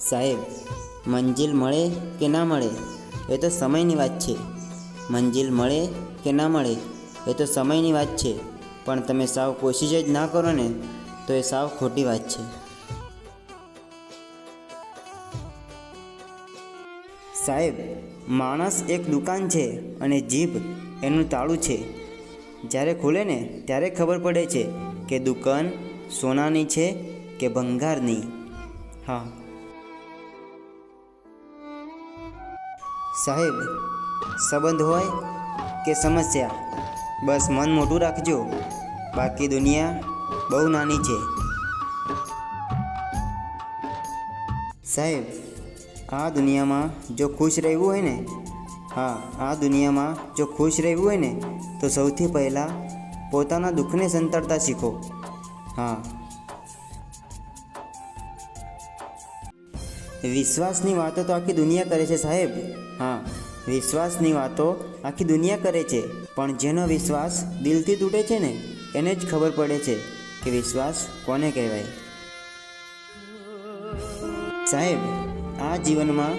સાહેબ, મંજિલ મળે કે ના મળે એ તો સમયની વાત છે. મંજિલ મળે કે ના મળે એ તો સમયની વાત છે, પણ તમે સાવ કોશિશ જ ના કરો ને તો એ સાવ ખોટી વાત છે. સાહેબ, માણસ એક દુકાન છે અને જીભ એનું તાળું છે. જ્યારે ખુલે ને ત્યારે ખબર પડે છે કે દુકાન સોનાની છે કે ભંગારની. હા સાહેબ, સંબંધ હોય કે સમસ્યા, બસ મન મોટું રાખજો, બાકી દુનિયા બહુ નાની છે. સાહેબ, આ દુનિયામાં જો ખુશ રહેવું હોય ને, આ દુનિયામાં જો ખુશ રહેવું હોય ને તો સૌથી પહેલાં પોતાના દુઃખને સંતાડતા શીખો. વિશ્વાસની વાતો તો આખી દુનિયા કરે છે સાહેબ. વિશ્વાસની વાતો આખી દુનિયા કરે છે, પણ જેનો વિશ્વાસ દિલથી તૂટે છે ને એને જ ખબર પડે છે કે વિશ્વાસ કોને કહેવાય. સાહેબ, આ જીવનમાં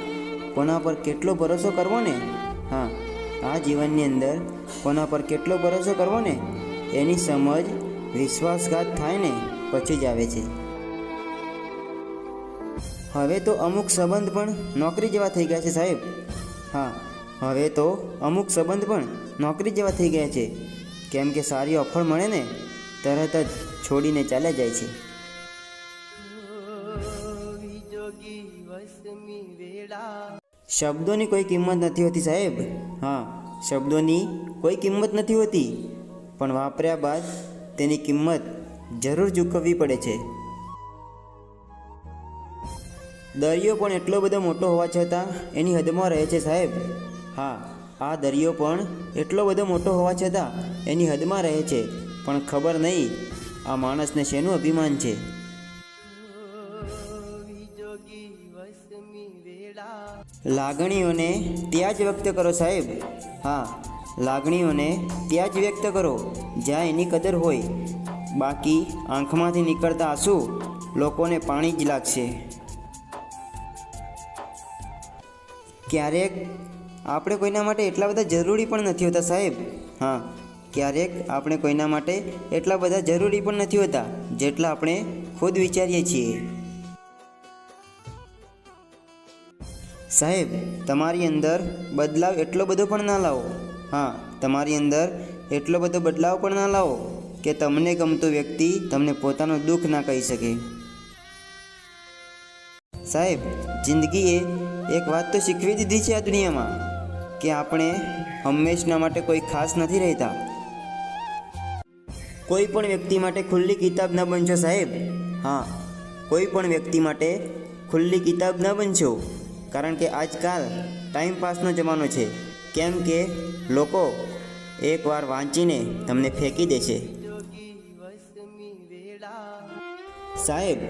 કોના પર કેટલો ભરોસો કરવો ને, આ જીવનની અંદર કોના પર કેટલો ભરોસો કરવો ને એની સમજ વિશ્વાસઘાત થાય ને પછી જ આવે છે. હવે તો અમુક સંબંધ પણ નોકરી જેવા થઈ ગયા છે સાહેબ. હવે તો અમુક સંબંધ પણ નોકરી જેવા થઈ ગયા છે, કેમ કે સારી ઓફર મળે ને તરત જ છોડીને ચાલ્યા જાય છે. શબ્દોની કોઈ કિંમત નથી હોતી સાહેબ. શબ્દોની કોઈ કિંમત નથી હોતી, પણ વાપર્યા બાદ તેની કિંમત જરૂર ચૂકવવી પડે છે. દરિયો પણ એટલો બધો મોટો હોવા છતાં એની હદમાં રહે છે સાહેબ. આ દરિયો પણ એટલો બધો મોટો હોવા છતાં એની હદમાં રહે છે, પણ ખબર નહીં આ માણસને શેનું અભિમાન છે. લાગણીઓને ત્યાં જ વ્યક્ત કરો સાહેબ. લાગણીઓને ત્યાં જ વ્યક્ત કરો જ્યાં એની કદર હોય. બાકી આંખમાંથી નીકળતા આંસુ લોકોને પાણી જ લાગશે. ક્યારેક આપણે કોઈના માટે એટલા બધા જરૂરી પણ નથી હોતા સાહેબ. ક્યારેક આપણે કોઈના માટે એટલા બધા જરૂરી પણ નથી હોતા જેટલા આપણે ખુદ વિચારીએ છીએ. સાહેબ, તમારી અંદર બદલાવ એટલો બધો પણ ના લાવો. તમારી અંદર એટલો બધો બદલાવ પણ ના લાવો કે તમને ગમતો વ્યક્તિ તમને પોતાનું દુઃખ ના કહી શકે. સાહેબ, જિંદગીએ એક વાત તો શીખવી દીધી છે આ દુનિયામાં કે આપણે હંમેશના માટે કોઈ ખાસ નથી રહેતા. કોઈ પણ વ્યક્તિ માટે ખુલ્લી કિતાબ ન બનશો સાહેબ. કોઈ પણ વ્યક્તિ માટે ખુલ્લી કિતાબ ન બનશો, કારણ કે આજકાલ ટાઈમપાસનો જમાનો છે. કેમ કે લોકો એકવાર વાંચીને તમને ફેંકી દેશે. સાહેબ,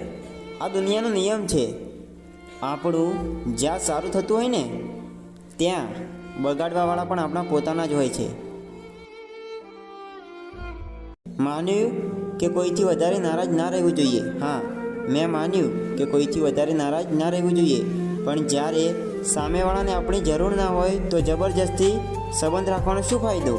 આ દુનિયાનો નિયમ છે, આપણું જ્યાં સારું થતું હોય ને ત્યાં બગાડવાવાળા પણ આપણા પોતાના જ હોય છે. માન્યું કે કોઈથી વધારે નારાજ ના રહેવું જોઈએ. મેં માન્યું કે કોઈથી વધારે નારાજ ના રહેવું જોઈએ, પણ જ્યારે સામેવાળાને આપણી જરૂર ના હોય તો જબરજસ્તી સંબંધ રાખવાનો શું ફાયદો?